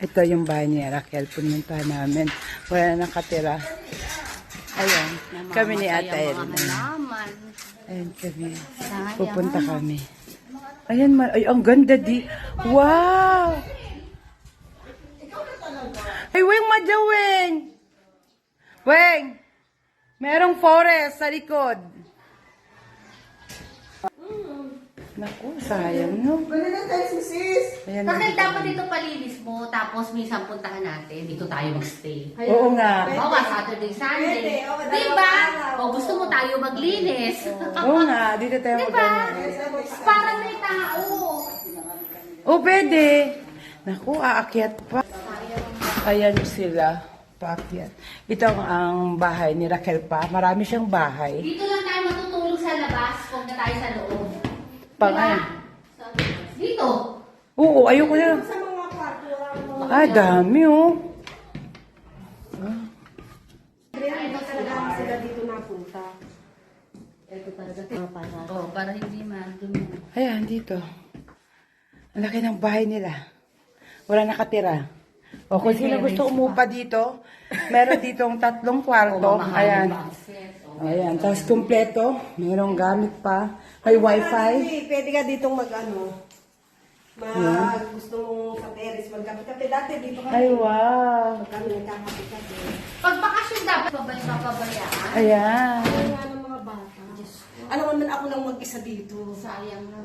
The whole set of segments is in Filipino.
Ito yung bahay ni Raquel. Pumunta namin. Wala na nakatira. Ayan. Kami ni Ate Erin. Ayan kami. Pupunta kami. Ayan. Ay, ang ganda di. Wow! Ay, Weng, madya, Weng! Weng! Merong forest sa likod. Naku, sayang, no? Ayan, Kasi dapat dito palinis mo, tapos minsan puntahan natin, dito tayo magstay. oo nga. Bawa, Saturday, Sunday. Diba? O gusto mo tayo maglinis. Oo nga, dito tayo Diba? mag-ano. Para may tao. Oh, pwede. Naku, aakyat pa. Ayan sila. Paakyat. Ito ang bahay ni Raquel pa. Marami siyang bahay. Dito lang tayo matutulog sa labas, huwag na tayo sa loob. Pang-ay. Dito. Oo, ayoko na. Sa mga kwarto, Ah, dami, oh. ito talaga sila dito napunta. Ito talaga. Oh, para hindi madumi. Ayan, dito. Ang laki ng bahay nila. Wala nakatira. O kung sino gusto umupa dito, meron ditong 3 kwarto. Ayan. Ayan, tapos kumpleto. Merong gamit pa. May wifi. Pwede ka ditong gusto mong sa terrace, magkape-kape. Dati dito kami. Ay, wow. Pag kami nagkakape-kape. Pag bakasyon dapat pabayaan. Ayan. Kaya ng mga bata. Alam mo naman ako lang mag-isa dito. Sayang na.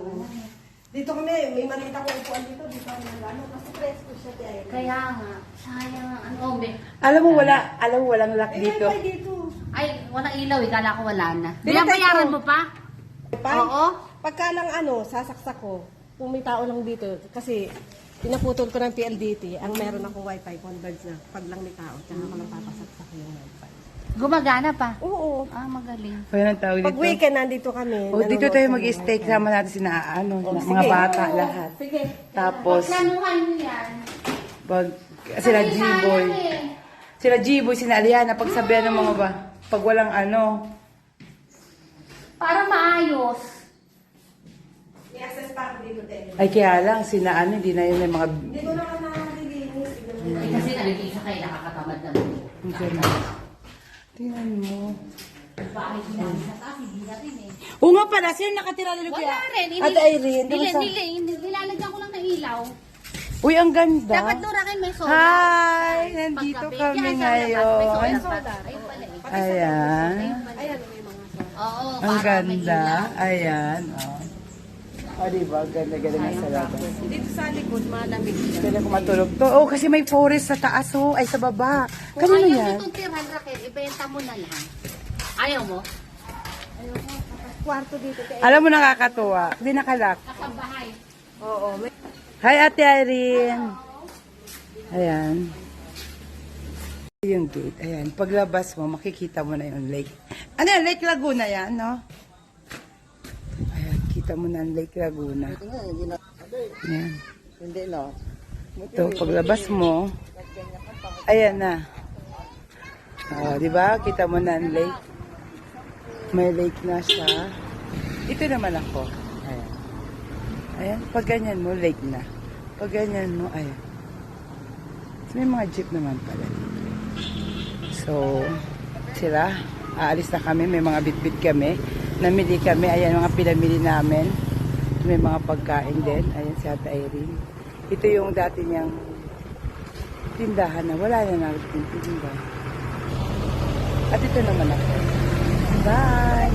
Dito kami, may malita ko upuan dito. Dito kami nalano. Kasi presko siya tayo. Kaya nga, sayang ang ano. Alam mo, walang lock dito. Ay, dito. Ay, walang ilaw eh. Kala ko wala na. Pinatay Binabayaran ko. mo pa? Oo. Pagka lang sasaksak ko, kung may tao lang dito, kasi pinaputol ko ng PLDT, ang meron akong wifi converge na pag lang may tao, tsaka ko lang papasaksak yung wifi. Gumagana pa? Oo. Ah, magaling. Ayan ang tawag Pag dito. weekend, nandito kami. O, dito tayo mag-stay. Kasama natin sina, mga bata, lahat. Sige. Tapos, Planuhan mo yan. sila G-Boy. Sila G-Boy, sina Aliana, pagsabihan ng mga ba, pag walang Para maayos. May access pa ako dito, Ted. ay kaya lang, sina hindi na yun yung mga, Hindi ko naman nakalinis. Eh, kasi nalilisa kayo nakakatamad naman. tingnan mo. Bakit namin sa taas, hindi na rin eh. Oo nga pala, sino nakatira dito kaya? Wala rin. Ate Irene, Nilalagyan ko lang ng ilaw. Uy, ang ganda. Dapat Durakin may solar. Hi! Nandito Paggabi. kami Yan, sa labas, may ngayon. solar. Ayun pala eh. Ayan. Ayan, may mga solar. Oo, Ang para may ganda. ilaw. Ayan. O, diba? Ganda-ganda na sa labas. Dito sa likod, malamig siya. Pwede ko matulog to. Oh, kasi may forest sa taas, oh. Ay, sa baba. Kung Kanino ayaw yan? nitong tirhan, Raquel, ibenta mo na lang. Ayaw mo? Kwarto dito, Ted. Alam mo, nakakatuwa. Hindi nakalak. Kasambahay. Oo. Hi, Ate Irene. Ayan. Yung gate. Ayan. Paglabas mo, makikita mo na yung lake. Ano yan? Lake Laguna yan, no? Ayan. Kita mo na ang Lake Laguna. Ayan. Hindi, no? Ito, paglabas mo, ayan na. Di ba? Kita mo na ang lake. May lake na siya. Ito naman ako. Ayan. Ayan. Pag ganyan mo, lake na. Pag ganyan mo, ayan. May mga jeep naman pala dito. So, sila, aalis na kami. May mga bitbit kami. Namili kami. Ayan, mga pinamili namin. May mga pagkain din. Ayan si Ate Irene. Ito yung dati niyang tindahan na wala na natin tindahan. At ito naman ako. Bye!